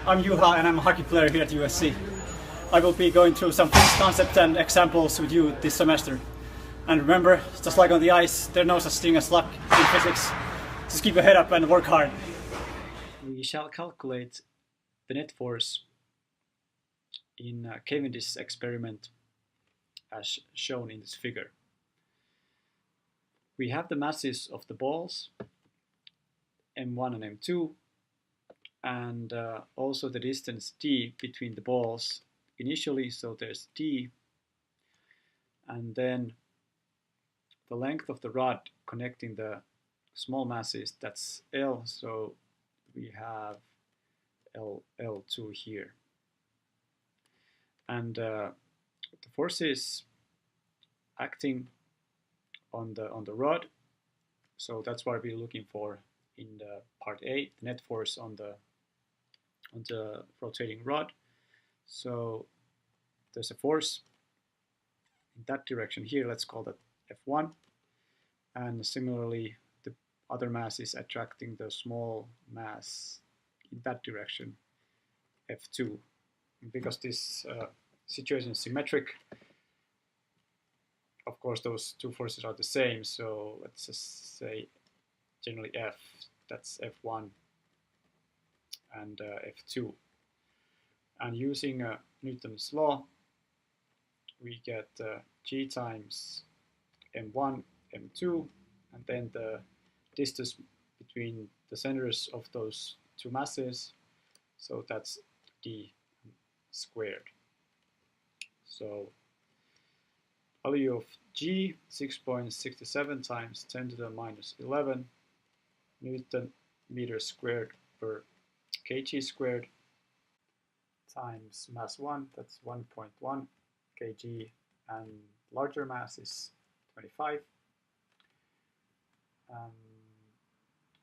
I'm Juha and I'm a hockey player here at USC. I will be going through some physics concepts and examples with you this semester. And remember, just like on the ice, there's no such thing as luck in physics. Just keep your head up and work hard. We shall calculate the net force in Cavendish's experiment as shown in this figure. We have the masses of the balls, M1 and M2, and also the distance d between the balls initially, so there's d, and then the length of the rod connecting the small masses, that's L, so we have L2 here. And the forces acting on the rod, so that's what we're looking for in the part A, the net force on the rotating rod. So there's a force in that direction here, let's call that F1, and similarly the other mass is attracting the small mass in that direction, F2. And because this situation is symmetric, of course those two forces are the same, so let's just say generally F, that's F1 and F2. And using Newton's law, we get G times M1, M2, and then the distance between the centers of those two masses, so that's D squared. So value of G, 6.67 times 10 to the minus 11 Newton meter squared per kg squared, times mass 1, that's 1.1 kg, and larger mass is 25.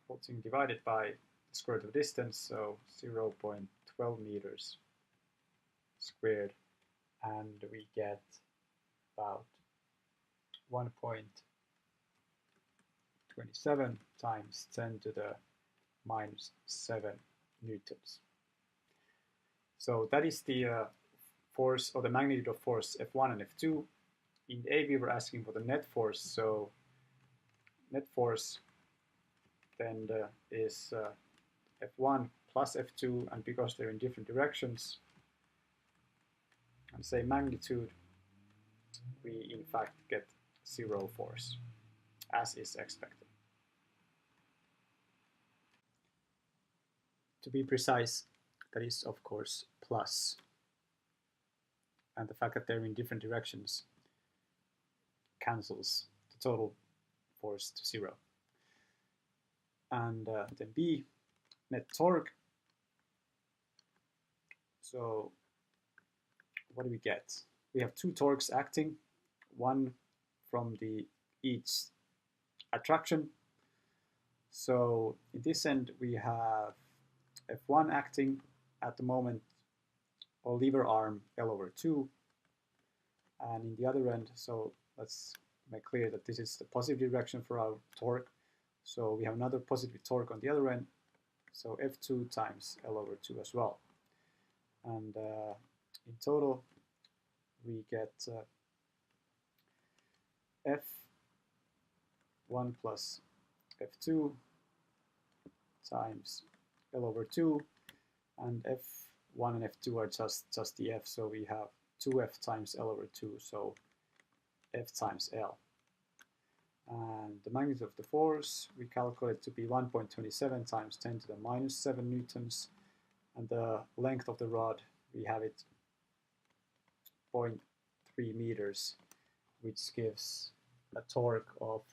Whole divided by the square root of distance, so 0.12 meters squared, and we get about 1.27 times 10 to the minus 7 newtons. So that is the force, or the magnitude of force F1 and F2. In A we were asking for the net force, so net force then is F1 plus F2, and because they're in different directions, and say magnitude, we in fact get 0 force, as is expected. To be precise, that is of course plus, and the fact that they're in different directions cancels the total force to 0. And then B, net torque. So what do we get? We have two torques acting, one from each attraction. So in this end we have F1 acting at the moment, or lever arm L/2, and in the other end, so let's make clear that this is the positive direction for our torque, so we have another positive torque on the other end, so F2 times L/2 as well, and in total we get F1 plus F2 times L/2, and F1 and F2 are just the F, so we have 2F times L/2, so F times L. And the magnitude of the force we calculate to be 1.27 times 10 to the minus 7 newtons, and the length of the rod, we have it 0.3 meters, which gives a torque of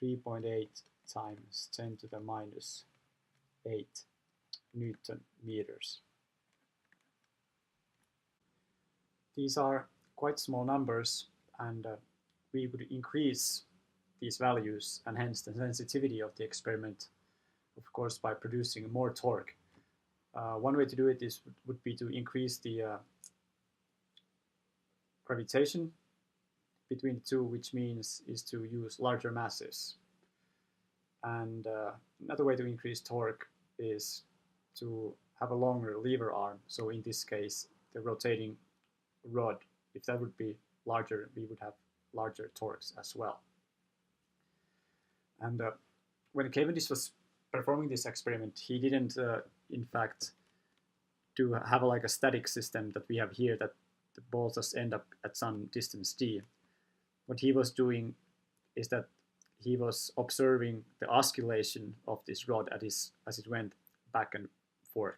3.8 times 10 to the minus 8 Newton meters. These are quite small numbers, and we would increase these values and hence the sensitivity of the experiment, of course, by producing more torque. One way to do it would be to increase the gravitation between the two, which means is to use larger masses. And another way to increase torque is to have a longer lever arm. So in this case, the rotating rod, if that would be larger, we would have larger torques as well. And when Cavendish was performing this experiment, he didn't, in fact, have like a static system that we have here, that the balls just end up at some distance d. What he was doing is that he was observing the oscillation of this rod as it went back and forth.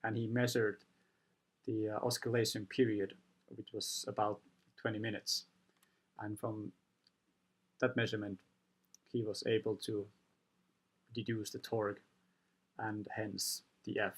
And he measured the oscillation period, which was about 20 minutes. And from that measurement, he was able to deduce the torque and hence the F.